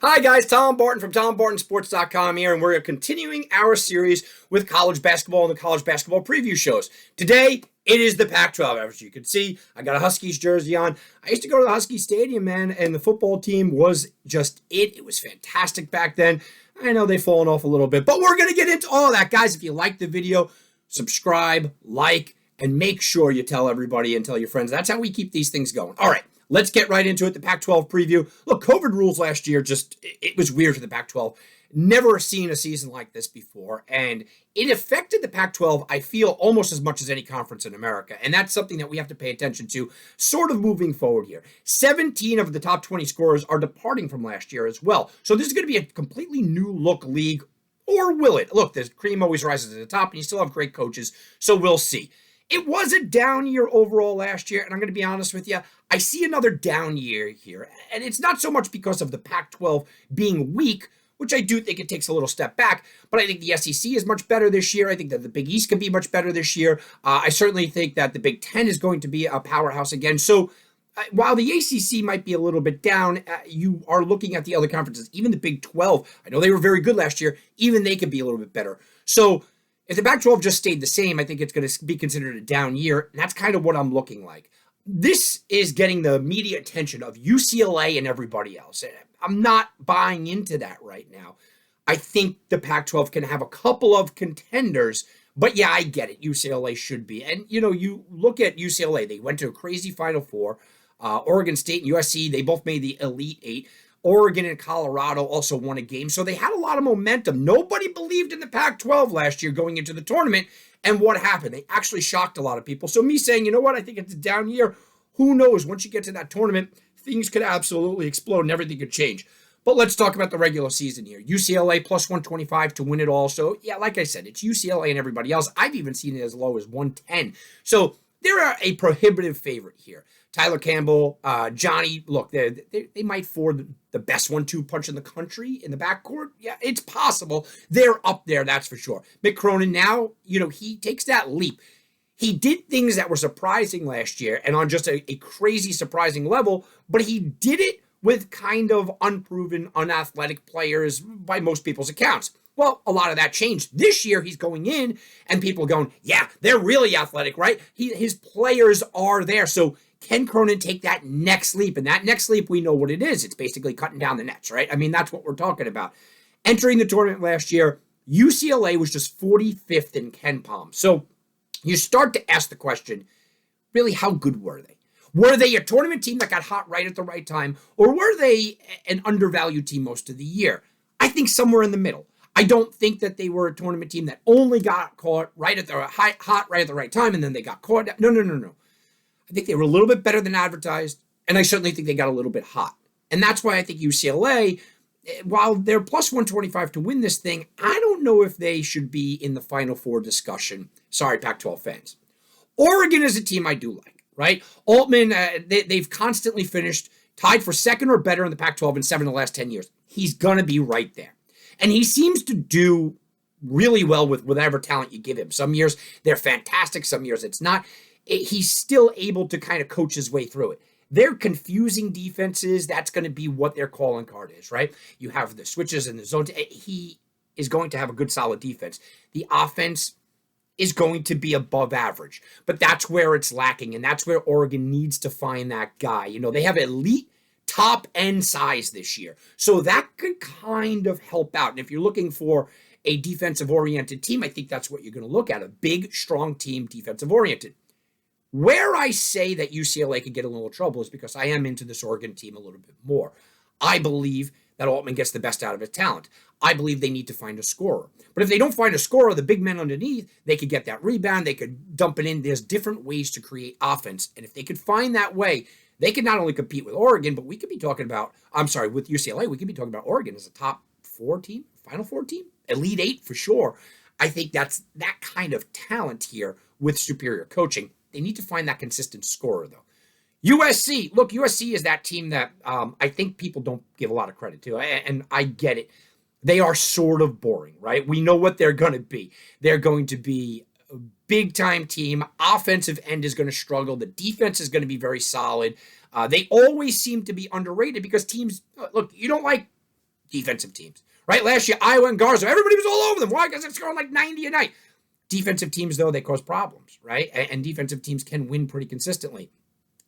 Hi guys, Tom Barton from TomBartonSports.com here, and we're continuing our series with college basketball and the college basketball preview shows. Today, it is the Pac-12. As you can see, I got a Huskies jersey on. I used to go to the Husky Stadium, man, and the football team was just it. It was fantastic back then. I know they've fallen off a little bit, but we're going to get into all of that. Guys, if you like the video, subscribe, like, and make sure you tell everybody and tell your friends. That's how we keep these things going. All right. Let's get right into it. The Pac-12 preview. Look, COVID rules last year, it was weird for the Pac-12. Never seen a season like this before. And it affected the Pac-12, I feel, almost as much as any conference in America. And that's something that we have to pay attention to sort of moving forward here. 17 of the top 20 scorers are departing from last year as well. So this is going to be a completely new look league. Or will it? Look, the cream always rises to the top, and you still have great coaches. So we'll see. It was a down year overall last year, and I'm going to be honest with you. I see another down year here, and it's not so much because of the Pac-12 being weak, which I do think it takes a little step back, but I think the SEC is much better this year. I think that the Big East can be much better this year. I certainly think that the Big Ten is going to be a powerhouse again. So while the ACC might be a little bit down, you are looking at the other conferences. Even the Big 12, I know they were very good last year. Even they could be a little bit better. So if the Pac-12 just stayed the same, I think it's going to be considered a down year, and that's kind of what I'm looking like. This is getting the media attention of UCLA and everybody else. I'm not buying into that right now. I think the Pac-12 can have a couple of contenders, but yeah, I get it. UCLA should be. And, you look at UCLA. They went to a crazy Final Four. Oregon State and USC, they both made the Elite Eight. Oregon and Colorado also won a game, so they had a lot of momentum. Nobody believed in the Pac-12 last year going into the tournament, and what happened? They actually shocked a lot of people. So me saying, you know what, I think it's a down year. Who knows? Once you get to that tournament, things could absolutely explode and everything could change. But let's talk about the regular season here. UCLA plus 125 to win it all. So, yeah, like I said, it's UCLA and everybody else. I've even seen it as low as 110. So they're a prohibitive favorite here. Tyler Campbell, Johnny, look, they might afford the best 1-2 punch in the country in the backcourt. Yeah, it's possible. They're up there, that's for sure. Mick Cronin now, he takes that leap. He did things that were surprising last year and on just a crazy surprising level, but he did it with kind of unproven, unathletic players by most people's accounts. Well, a lot of that changed. This year, he's going in, and people are going, yeah, they're really athletic, right? His players are there. So can Cronin take that next leap? And that next leap, we know what it is. It's basically cutting down the nets, right? I mean, that's what we're talking about. Entering the tournament last year, UCLA was just 45th in KenPom. So you start to ask the question, really, how good were they? Were they a tournament team that got hot right at the right time, or were they an undervalued team most of the year? I think somewhere in the middle. I don't think that they were a tournament team that only got caught right at the hot right at the right time, and then they got caught. No. I think they were a little bit better than advertised, and I certainly think they got a little bit hot. And that's why I think UCLA, while they're plus 125 to win this thing, I don't know if they should be in the Final Four discussion. Sorry, Pac-12 fans. Oregon is a team I do like, right? Altman, they've constantly finished tied for second or better in the Pac-12 in 7 of the last 10 years. He's going to be right there. And he seems to do really well with whatever talent you give him. Some years they're fantastic, some years it's not. He's still able to kind of coach his way through it. They're confusing defenses. That's going to be what their calling card is, right? You have the switches and the zones. He is going to have a good, solid defense. The offense is going to be above average, but that's where it's lacking, and that's where Oregon needs to find that guy. They have elite top end size this year, so that could kind of help out. And if you're looking for a defensive oriented team, I think that's what you're going to look at, a big, strong team, defensive oriented. Where I say that UCLA could get a little trouble is because I am into this Oregon team a little bit more. I believe that Altman gets the best out of his talent. I believe they need to find a scorer. But if they don't find a scorer, the big men underneath, they could get that rebound. They could dump it in. There's different ways to create offense. And if they could find that way, they could not only compete with Oregon, but we could be talking about, with UCLA, we could be talking about Oregon as a top 4 team, Final Four team, Elite 8 for sure. I think that's that kind of talent here with superior coaching. They need to find that consistent scorer, though. USC, look, USC is that team that I think people don't give a lot of credit to, and I get it. They are sort of boring, right? We know what they're going to be. They're going to be a big-time team. Offensive end is going to struggle. The defense is going to be very solid. They always seem to be underrated because teams, look, you don't like defensive teams, right? Last year, Iowa and Garza, everybody was all over them. Why? Because they're scoring like 90 a night. Defensive teams, though, they cause problems, right? And defensive teams can win pretty consistently.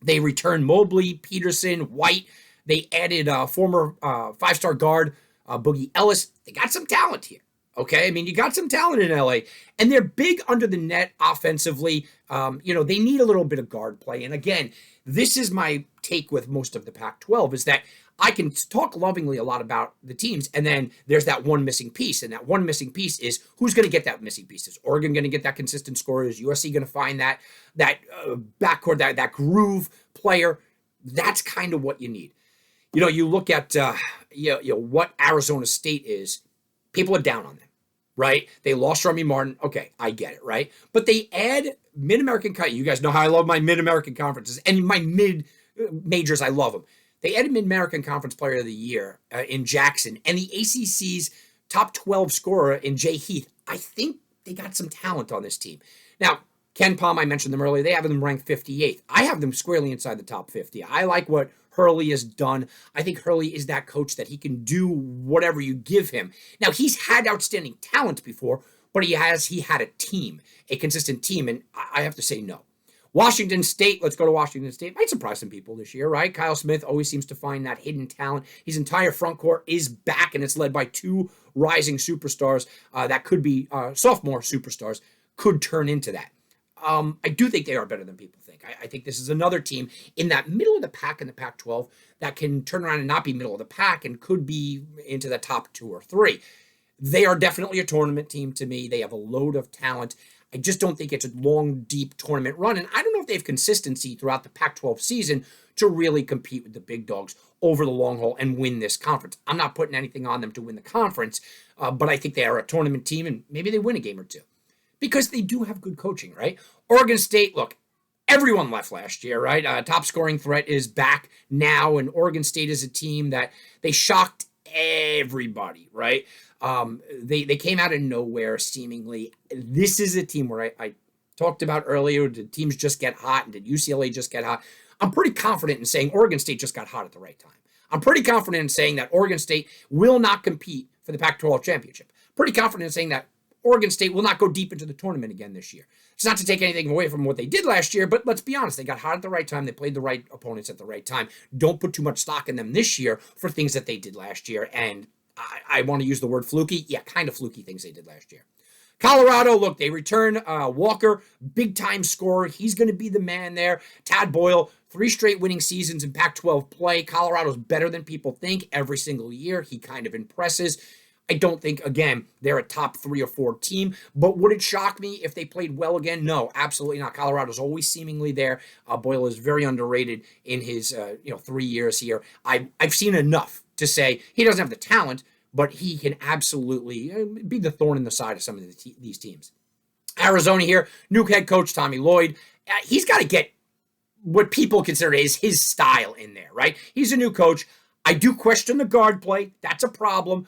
They returned Mobley, Peterson, White. They added former five-star guard Boogie Ellis. They got some talent here. Okay, I mean, you got some talent in LA, and they're big under the net offensively. They need a little bit of guard play. And again, this is my take with most of the Pac-12 is that I can talk lovingly a lot about the teams, and then there's that one missing piece, and that one missing piece is who's going to get that missing piece? Is Oregon going to get that consistent scorer? Is USC going to find that backcourt, that groove player? That's kind of what you need. You look at what Arizona State is. People are down on them, right? They lost Remy Martin. Okay, I get it, right? But they add Mid-American. You guys know how I love my Mid-American conferences and my mid-majors. I love them. They added Mid-American Conference Player of the Year in Jackson and the ACC's top 12 scorer in Jay Heath. I think they got some talent on this team. Now, Ken Palm, I mentioned them earlier. They have them ranked 58th. I have them squarely inside the top 50. I like what Hurley has done. I think Hurley is that coach that he can do whatever you give him. Now, he's had outstanding talent before, but he had a team, a consistent team, and I have to say no. Washington State, let's go to Washington State. Might surprise some people this year, right? Kyle Smith always seems to find that hidden talent. His entire front court is back, and it's led by two rising superstars that could be sophomore superstars, could turn into that. I do think they are better than people think. I think this is another team in that middle of the pack in the Pac-12 that can turn around and not be middle of the pack and could be into the top 2 or 3. They are definitely a tournament team to me. They have a load of talent. I just don't think it's a long, deep tournament run. And I don't know if they have consistency throughout the Pac-12 season to really compete with the big dogs over the long haul and win this conference. I'm not putting anything on them to win the conference, but I think they are a tournament team, and maybe they win a game or two. Because they do have good coaching, right? Oregon State, look, everyone left last year, right? Top scoring threat is back now, and Oregon State is a team that they shocked everybody, right? They came out of nowhere, seemingly. This is a team where I talked about earlier, did teams just get hot, and did UCLA just get hot? I'm pretty confident in saying Oregon State just got hot at the right time. I'm pretty confident in saying that Oregon State will not compete for the Pac-12 championship. Pretty confident in saying that Oregon State will not go deep into the tournament again this year. It's not to take anything away from what they did last year, but let's be honest, they got hot at the right time. They played the right opponents at the right time. Don't put too much stock in them this year for things that they did last year. And I want to use the word fluky. Yeah, kind of fluky things they did last year. Colorado, look, they return Walker, big-time scorer. He's going to be the man there. Tad Boyle, 3 straight winning seasons in Pac-12 play. Colorado's better than people think every single year. He kind of impresses. I don't think, again, they're a top 3 or 4 team, but would it shock me if they played well again? No, absolutely not. Colorado's always seemingly there. Boyle is very underrated in his 3 years here. I've seen enough to say he doesn't have the talent, but he can absolutely be the thorn in the side of some of these teams. Arizona here, new head coach Tommy Lloyd. He's got to get what people consider is his style in there, right? He's a new coach. I do question the guard play. That's a problem.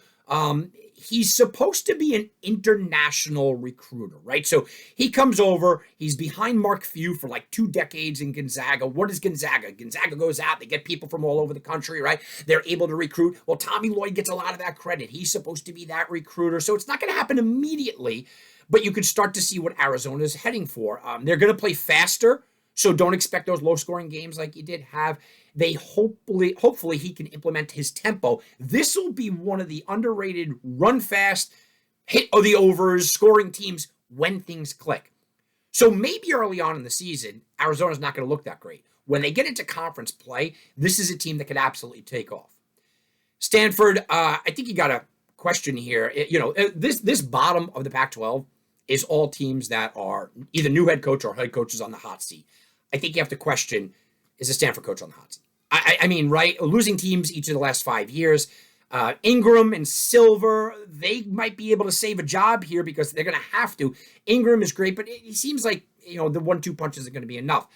He's supposed to be an international recruiter, right? So he comes over, he's behind Mark Few for like 2 decades in Gonzaga. What is Gonzaga? Gonzaga goes out, they get people from all over the country, right? They're able to recruit. Well, Tommy Lloyd gets a lot of that credit. He's supposed to be that recruiter. So it's not going to happen immediately, but you could start to see what Arizona is heading for. They're going to play faster, so don't expect those low-scoring games like you did have. They hopefully he can implement his tempo. This will be one of the underrated run fast, hit the overs, scoring teams when things click. So maybe early on in the season, Arizona's not going to look that great. When they get into conference play, this is a team that could absolutely take off. Stanford, I think you got a question here. This bottom of the Pac-12 is all teams that are either new head coach or head coaches on the hot seat. I think you have to question, is a Stanford coach on the hot seat? I mean, right? Losing teams each of the last 5 years. Ingram and Silver, they might be able to save a job here because they're going to have to. Ingram is great, but it seems like, the 1-2 punches are going to be enough.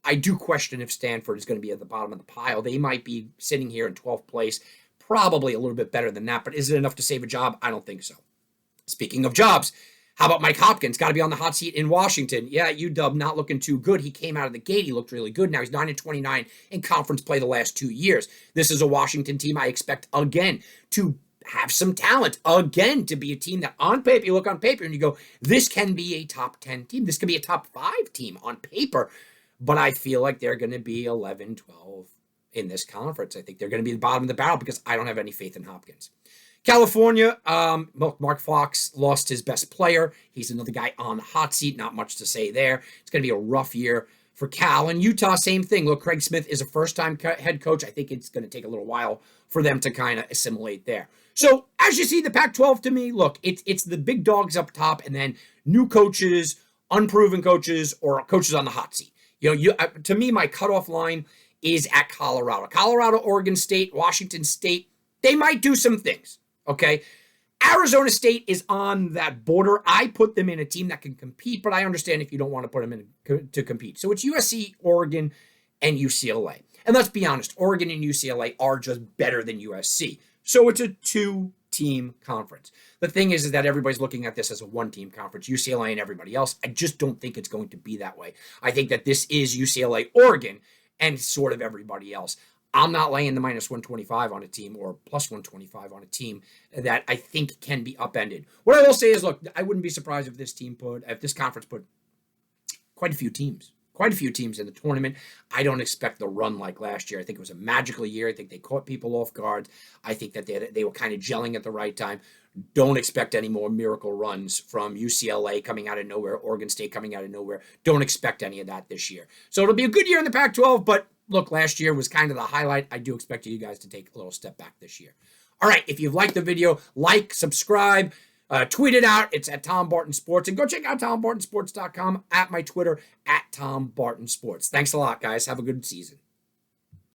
I do question if Stanford is going to be at the bottom of the pile. They might be sitting here in 12th place, probably a little bit better than that, but is it enough to save a job? I don't think so. Speaking of jobs, how about Mike Hopkins? Got to be on the hot seat in Washington. Yeah, UW not looking too good. He came out of the gate. He looked really good. Now he's 9-29 in conference play the last 2 years. This is a Washington team I expect, again, to have some talent again to be a team that on paper, you look on paper and you go, this can be a top 10 team. This could be a top 5 team on paper. But I feel like they're going to be 11, 12 in this conference. I think they're going to be the bottom of the barrel because I don't have any faith in Hopkins. California, Mark Fox lost his best player. He's another guy on the hot seat. Not much to say there. It's going to be a rough year for Cal. And Utah, same thing. Look, Craig Smith is a first-time head coach. I think it's going to take a little while for them to kind of assimilate there. So as you see, the Pac-12 to me, look, it's the big dogs up top and then new coaches, unproven coaches, or coaches on the hot seat. To me, my cutoff line is at Colorado. Colorado, Oregon State, Washington State, they might do some things, okay? Arizona State is on that border. I put them in a team that can compete, but I understand if you don't want to put them in to compete. So it's USC, Oregon, and UCLA. And let's be honest, Oregon and UCLA are just better than USC. So it's a 2-team conference. The thing is that everybody's looking at this as a 1-team conference, UCLA and everybody else. I just don't think it's going to be that way. I think that this is UCLA, Oregon, and sort of everybody else. I'm not laying the minus 125 on a team or plus 125 on a team that I think can be upended. What I will say is, look, I wouldn't be surprised if this conference put quite a few teams in the tournament. I don't expect the run like last year. I think it was a magical year. I think they caught people off guard. I think that they were kind of gelling at the right time. Don't expect any more miracle runs from UCLA coming out of nowhere, Oregon State coming out of nowhere. Don't expect any of that this year. So it'll be a good year in the Pac-12, but look, last year was kind of the highlight. I do expect you guys to take a little step back this year. All right, if you've liked the video, like, subscribe, tweet it out. It's at Tom Barton Sports. And go check out TomBartonSports.com, at my Twitter, at Tom Barton Sports. Thanks a lot, guys. Have a good season.